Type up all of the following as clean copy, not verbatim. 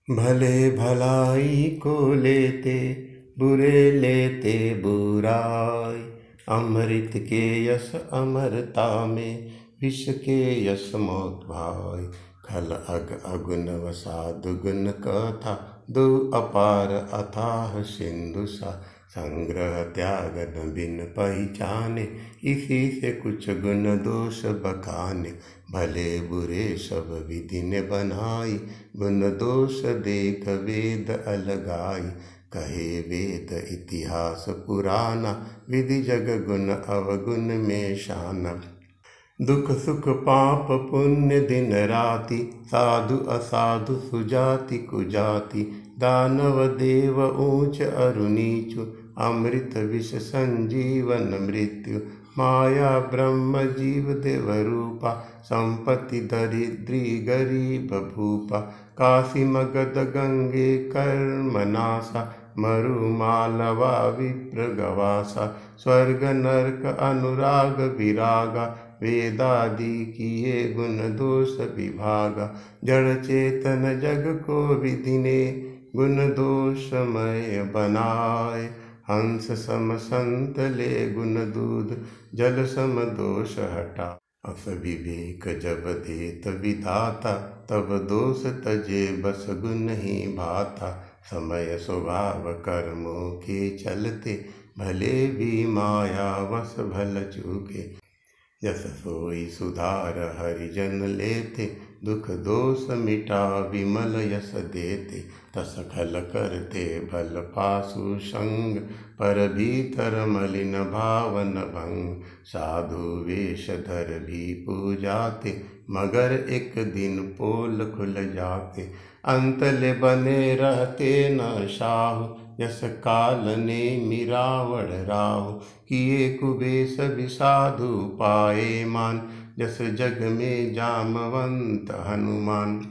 भले भलाई को लेते, बुरे लेते बुराई। अमृत के यश अमरता में, विष के यश मौत भाई। खल अग अगुन वसा दुगुन कथा, दो अपार अथाह सिंधु सा। संग्रह त्याग न बिन पहचाने, इसी से कुछ गुण दोष बखाने। भले बुरे सब विधि ने बनाई, गुण दोष देख वेद अलगाई। कहे वेद इतिहास पुराना, विधि जग गुण अवगुण में शाना। दुख सुख पाप पुण्य दिन राति, साधु असाधु सुजाति कुजाति। दानव देव ऊंच अरु नीचु, अमृत विष संजीवन मृत्यु। माया ब्रह्म जीव देव रूपा, संपत्ति दरिद्री गरीब भूपा। काशी मगध गंगे कर्म नासा, मरु मालवा विप्र गवासा। स्वर्ग नरक अनुराग विरागा, वेदादि किए गुण दोष विभागा। जड़ चेतन जग को विधि ने, गुण दोषमय बनाए। हंस सम संत ले गुण दूध, जल सम दोष हटा। अस विवेक जब देत विधाता, तब दोष तजे बस गुण ही भाता। समय स्वभाव कर्मों के चलते, भले भी माया वश भल चूके। यस सोई सुधार हरिजन लेते, दुख दोष मिटा विमल यस देते। तस खल करते भल पासु संग, पर भीतर मलिन भावन भंग। साधु वेश धर भी पूजाते, मगर एक दिन पोल खुल जाते। अंतले बने रहते न शाहु, यस काल ने मिरावड़ राहु। किए कुबेश विसाधु पाए मान, जस जग में जामवंत हनुमान।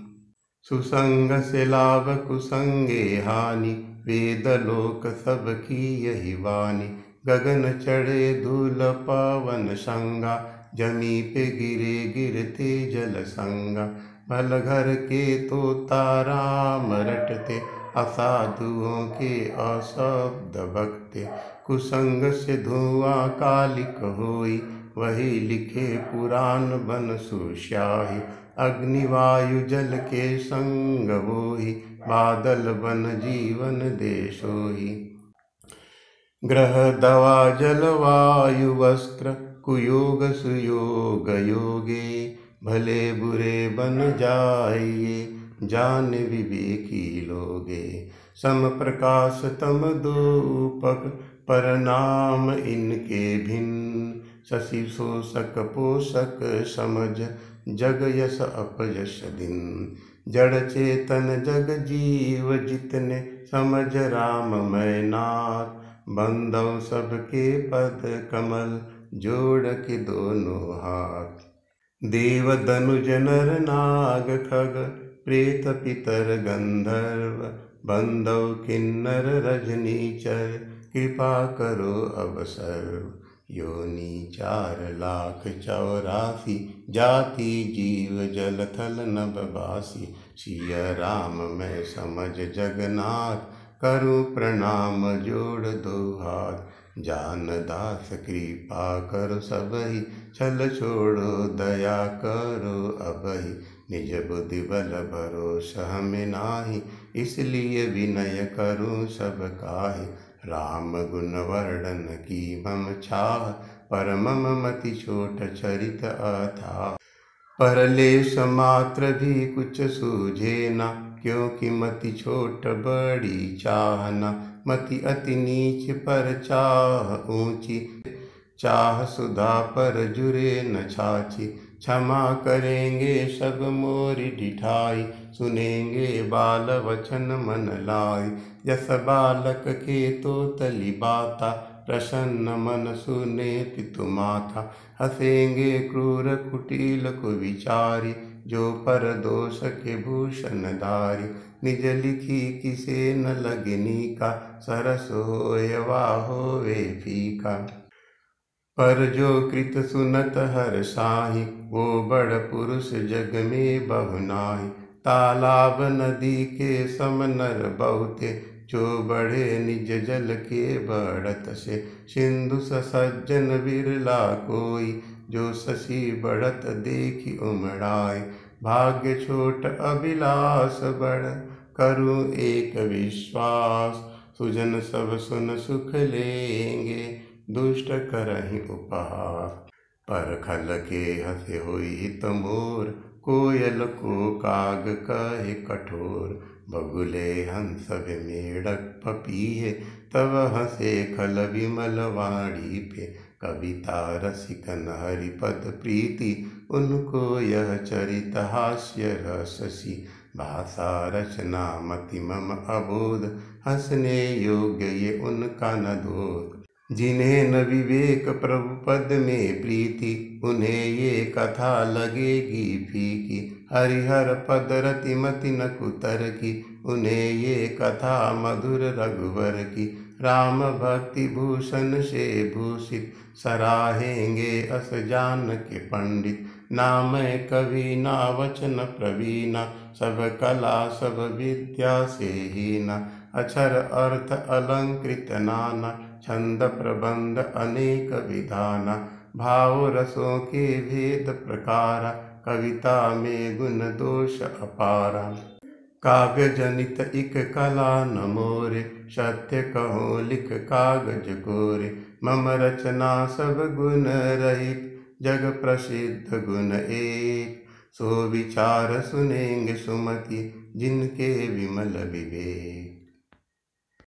सुसंग से लाभ कुसंगे हानि, वेद लोक सब की यही वाणी। गगन चढ़े धूल पवन संगा, जमी पे गिरे गिरते जल संगा। भल घर के तोता राम रटते, असाधुओं के अशब्द बकते। कुसंग से धुआं कालिक होई, वही लिखे पुराण बन सुस्याही। अग्नि वायु जल के संग वोही, बादल बन जीवन देशोही। ग्रह दवा जल वायु वस्त्र, कुयोग सुयोग योगे। भले बुरे बन जाइए, जान विवेकी लोगे। सम प्रकाश तम दूपक, पर नाम इनके भिन्न। शशि शोषक पोषक समझ, जग यश अपयश दिन। जड़ चेतन जग जीव जितने, समझ राम मैं नाथ। बंदौ सबके पद कमल, जोड़ के दोनों हाथ। देव दनुज नर नाग खग, प्रेत पितर गंधर्व। बंदौ किन्नर रजनीचर, कृपा करो अब सर्व। योनि 4,84,000, जाति जीव जल थल नभ बासी। सिया राम मैं समझ जगन्नाथ, करूं प्रणाम जोड़ दो हाथ। जान दास कृपा करो सबहि, छल छोड़ो दया करो अबहि। निज बुद्धि बल भरोसा हमें नाही, इसलिए विनय करूं सब काहि। राम गुण वर्णन की मम छाह, पर मम मति छोट चरित अथाह। परलेश मात्र भी कुछ सूझे ना, क्योंकि मति छोट बड़ी चाहना। मति अति नीच पर चाह ऊंची, चाह सुधा पर जुरे न छाछी। क्षमा करेंगे सब मोरी डिठाई, सुनेंगे बाल वचन मन लाई। जस बालक के तो तली बाता, प्रसन्न मन सुने पितु माता। हंसेंगे क्रूर कुटिल कुविचारी, जो पर दोष के भूषण धारी। निज लिखी किसे न लगनी का, सरस होय वा होवे फीका। पर जो कृत सुनत हर साही, वो बड़ पुरुष जग में बहु नाही। तालाब नदी के सम नर बहुते, जो बढ़े निज जल के बढ़त से। सिंधु सज्जन बिरला कोई, जो शशि बढ़त देखी उमड़ाए। भाग्य छोट अभिलाष बड़, करूं एक विश्वास। सुजन सब सुन सुख लेंगे, दुष्ट करहि उपहास। पर खल के हंसे हुई हित मोर, कोयल को काग कहे कठोर। बगुले हंस मेढक पपीहे, तब हंसे खल विमल वाणी पे। कविता रसिकन हरिपद प्रीति, उनको यह चरित हास्य रससी। भाषा रचना मति मम अबोध, हंसने योग्य ये उनका न दोष। जिन्हें न विवेक प्रभु पद में प्रीति, उन्हें ये कथा लगेगी फीकी। हरिहर पद रति मति न कुतर की, उन्हें ये कथा मधुर रघुवर की। राम भक्ति भूषण से भूषित, सराहेंगे अस जान के पंडित। ना मैं कवि ना वचन प्रवीणा, सब कला सब विद्या से हीना। अक्षर अर्थ अलंकृत नाना, छंद प्रबंध अनेक विधाना। भाव रसों के भेद प्रकारा, कविता में गुण दोष अपारा। काव्य जनित इक कला न मोरे, सत्य कहो लिख कागज कोरे। मम रचना सब गुण रहित, जग प्रसिद्ध गुण एक। सो विचार सुनेंगे सुमति, जिनके विमल विवेक।